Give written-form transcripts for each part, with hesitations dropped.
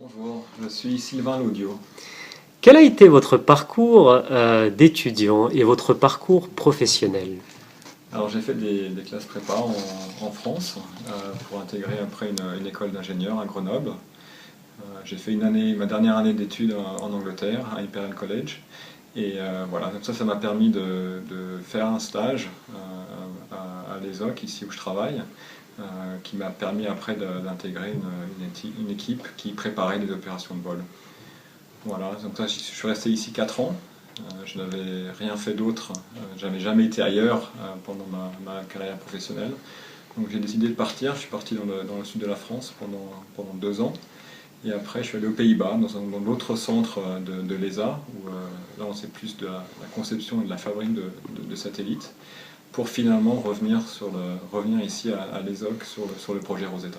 Bonjour, je suis Sylvain Laudio. Quel a été votre parcours d'étudiant et votre parcours professionnel? Alors j'ai fait des classes prépa en France pour intégrer après une école d'ingénieur à Grenoble. J'ai fait ma dernière année d'études en Angleterre, à Imperial College. Et voilà, donc ça m'a permis de faire un stage à l'ESOC, ici où je travaille, qui m'a permis après d'intégrer une équipe qui préparait les opérations de vol. Voilà, donc ça, je suis resté ici 4 ans. Je n'avais rien fait d'autre, j'avais jamais été ailleurs pendant ma carrière professionnelle. Donc j'ai décidé de partir, je suis parti dans le sud de la France pendant 2 ans. Et après je suis allé aux Pays-Bas, dans l'autre centre de l'ESA, où là on sait plus de la conception et de la fabrique de satellites, pour finalement revenir ici à l'ESOC sur le projet Rosetta.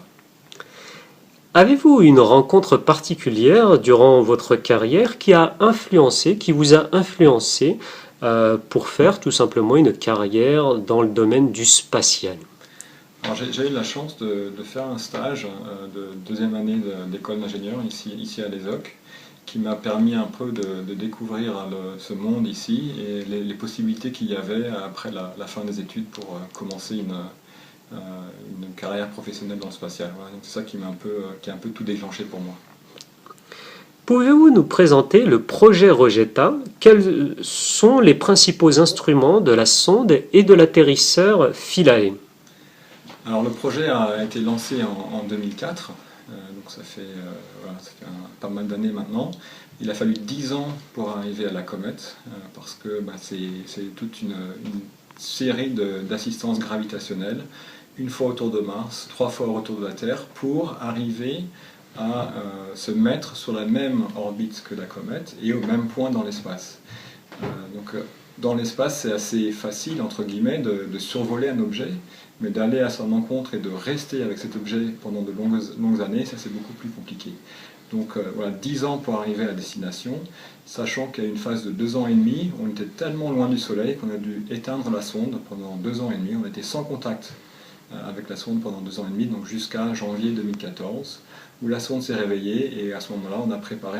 Avez-vous une rencontre particulière durant votre carrière qui vous a influencé pour faire tout simplement une carrière dans le domaine du spatial? Alors j'ai eu la chance de faire un stage de deuxième année d'école d'ingénieur ici à l'ESOC, qui m'a permis un peu de découvrir ce monde ici et les possibilités qu'il y avait après la fin des études pour commencer une carrière professionnelle dans le spatial. Voilà, donc c'est ça qui a un peu tout déclenché pour moi. Pouvez-vous nous présenter le projet Rosetta? Quels sont les principaux instruments de la sonde et de l'atterrisseur Philae? Alors le projet a été lancé en 2004, donc ça fait pas mal d'années maintenant. Il a fallu 10 ans pour arriver à la comète, parce que c'est toute une série d'assistances gravitationnelles, une fois autour de Mars, 3 fois autour de la Terre, pour arriver à se mettre sur la même orbite que la comète et au même point dans l'espace. Donc dans l'espace, c'est assez facile, entre guillemets, de survoler un objet, mais d'aller à son encontre et de rester avec cet objet pendant de longues années, ça c'est beaucoup plus compliqué. Donc voilà, 10 ans pour arriver à la destination, sachant qu'à une phase de 2 ans et demi, on était tellement loin du Soleil qu'on a dû éteindre la sonde pendant 2 ans et demi. On était sans contact avec la sonde pendant 2 ans et demi, donc jusqu'à janvier 2014, où la sonde s'est réveillée et à ce moment-là, on a préparé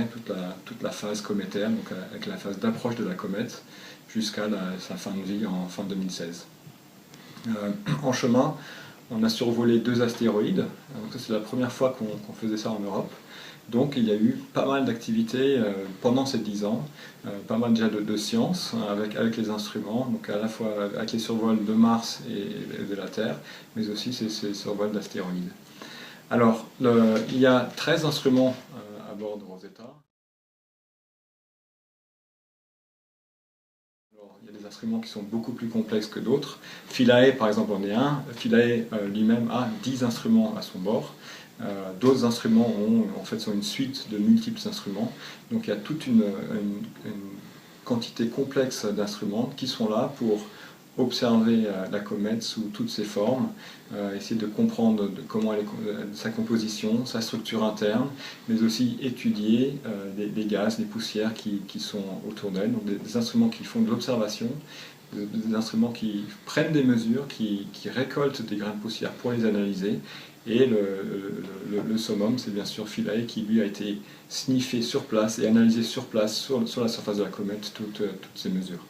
toute la phase cométaire, donc avec la phase d'approche de la comète, jusqu'à sa fin de vie en fin 2016. En chemin, on a survolé 2 astéroïdes, donc ça c'est la première fois qu'on faisait ça en Europe. Donc il y a eu pas mal d'activités pendant ces 10 ans, pas mal déjà de sciences avec les instruments, donc à la fois avec les survols de Mars et de la Terre, mais aussi ces survols d'astéroïdes. Alors, il y a 13 instruments à bord de Rosetta. Alors, il y a des instruments qui sont beaucoup plus complexes que d'autres. Philae, par exemple, en est un. Philae lui-même a 10 instruments à son bord. D'autres instruments sont une suite de multiples instruments. Donc il y a toute une quantité complexe d'instruments qui sont là pour observer la comète sous toutes ses formes, essayer de comprendre comment sa composition, sa structure interne, mais aussi étudier les gaz, les poussières qui sont autour d'elle. Donc des instruments qui font de l'observation, des instruments qui prennent des mesures, qui récoltent des grains de poussière pour les analyser. Et le summum, c'est bien sûr Philae qui lui a été sniffé sur place et analysé sur place, sur la surface de la comète, toutes ces mesures.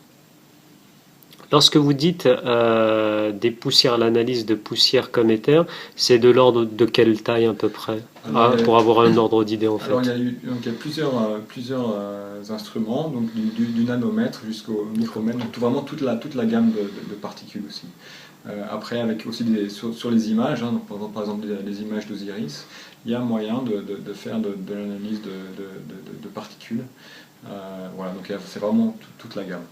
Lorsque vous dites des poussières, l'analyse de poussières cométaires, c'est de l'ordre de quelle taille à peu près? Pour avoir un ordre d'idée en Alors fait. il y a plusieurs instruments, donc du nanomètre jusqu'au micromètre, donc vraiment toute la gamme de particules aussi. Après, avec aussi sur les images, hein, donc par exemple les images d'Osiris, il y a moyen de faire de l'analyse de particules. Voilà, donc c'est vraiment toute la gamme.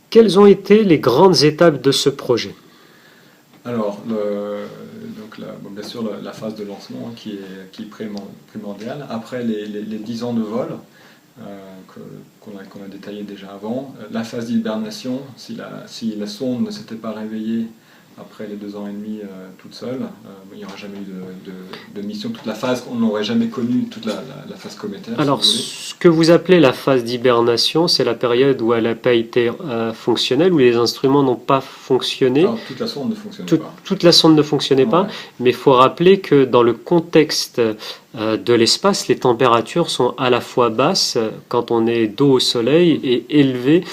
Quelles ont été les grandes étapes de ce projet? Alors, bien sûr, la phase de lancement hein, qui est primordiale. Après les 10 ans de vol, qu'on a détaillé déjà avant, la phase d'hibernation, si la sonde ne s'était pas réveillée après les 2 ans et demi toute seule, il n'y aura jamais eu de mission, toute la phase, on n'aurait jamais connu toute la phase cométaire. Alors, Si vous voulez. ce que vous appelez la phase d'hibernation, c'est la période où elle n'a pas été fonctionnelle, où les instruments n'ont pas fonctionné. Alors, toute la sonde ne fonctionnait pas. Toute la sonde ne fonctionnait pas, Ouais. mais il faut rappeler que dans le contexte de l'espace, les températures sont à la fois basses quand on est dos au Soleil et élevées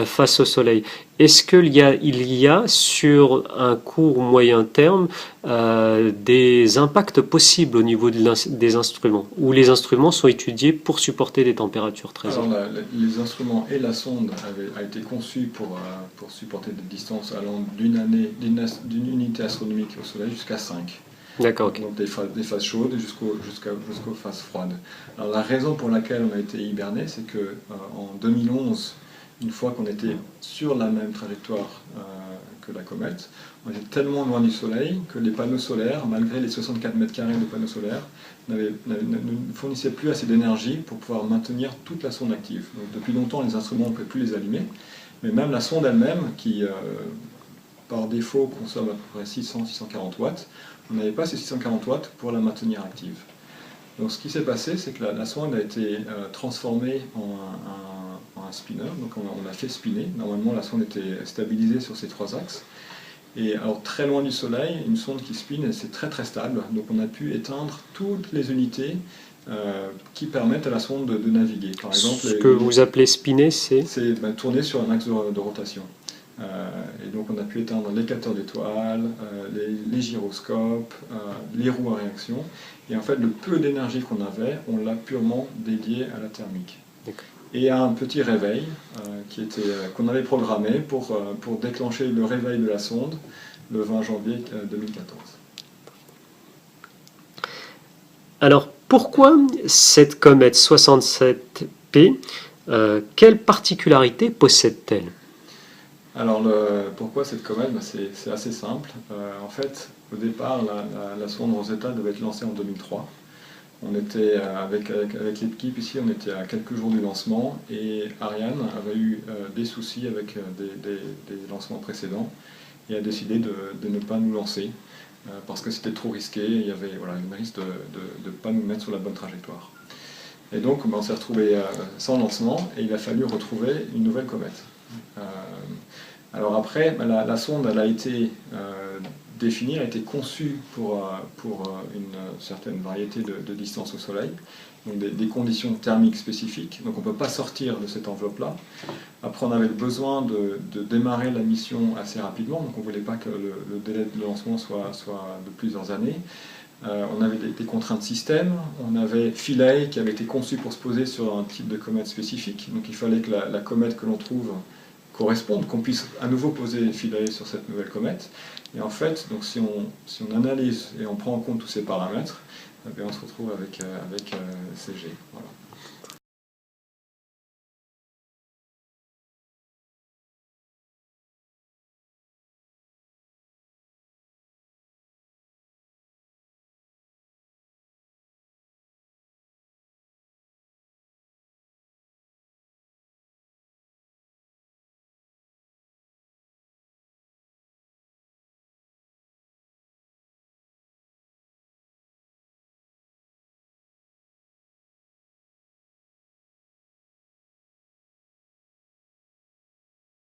face au Soleil. Est-ce qu'il y a sur un court ou moyen terme des impacts possibles au niveau des instruments, où les instruments sont étudiés pour supporter des températures très Alors, élevées? les instruments et la sonde a été conçus pour supporter des distances allant d'une unité astronomique au Soleil jusqu'à 5. D'accord, ok. Donc des phases chaudes jusqu'aux phases froides. Alors la raison pour laquelle on a été hiberné, c'est que en 2011, une fois qu'on était sur la même trajectoire que la comète, on était tellement loin du Soleil que les panneaux solaires, malgré les 64 mètres carrés de panneaux solaires, ne fournissaient plus assez d'énergie pour pouvoir maintenir toute la sonde active. Donc depuis longtemps, les instruments, on ne peut plus les allumer, mais même la sonde elle-même, qui par défaut consomme à peu près 600-640 watts, on n'avait pas ces 640 watts pour la maintenir active. Donc ce qui s'est passé, c'est que la sonde a été transformée en un spinner, donc on l'a fait spinner. Normalement la sonde était stabilisée sur ces 3 axes. Et alors très loin du Soleil, une sonde qui spin, c'est très très stable, donc on a pu éteindre toutes les unités qui permettent à la sonde de naviguer. Par exemple, Ce que vous appelez spinner, c'est tourner sur un axe de rotation. Et donc on a pu éteindre les capteurs d'étoiles, les gyroscopes, les roues à réaction. Et en fait, le peu d'énergie qu'on avait, on l'a purement dédié à la thermique. Et à un petit réveil qu'on avait programmé pour déclencher le réveil de la sonde le 20 janvier 2014. Alors, pourquoi cette comète 67P, quelle particularité possède-t-elle? Alors, pourquoi cette comète? C'est assez simple. En fait, au départ, la sonde Rosetta devait être lancée en 2003. On était avec l'équipe ici, on était à quelques jours du lancement et Ariane avait eu des soucis avec des lancements précédents et a décidé de ne pas nous lancer parce que c'était trop risqué, il y avait une risque de ne pas nous mettre sur la bonne trajectoire. Et donc on s'est retrouvé sans lancement et il a fallu retrouver une nouvelle comète. Alors après, la sonde elle a été définie, elle a été conçue pour une certaine variété de distances au Soleil, donc des conditions thermiques spécifiques, donc on ne peut pas sortir de cette enveloppe-là. Après on avait besoin de démarrer la mission assez rapidement, donc on ne voulait pas que le délai de lancement soit de plusieurs années. On avait des contraintes système, on avait Philae qui avait été conçu pour se poser sur un type de comète spécifique, donc il fallait que la comète que l'on trouve corresponde, qu'on puisse à nouveau poser Philae sur cette nouvelle comète. Et en fait, donc si on analyse et on prend en compte tous ces paramètres, on se retrouve avec CG. Voilà.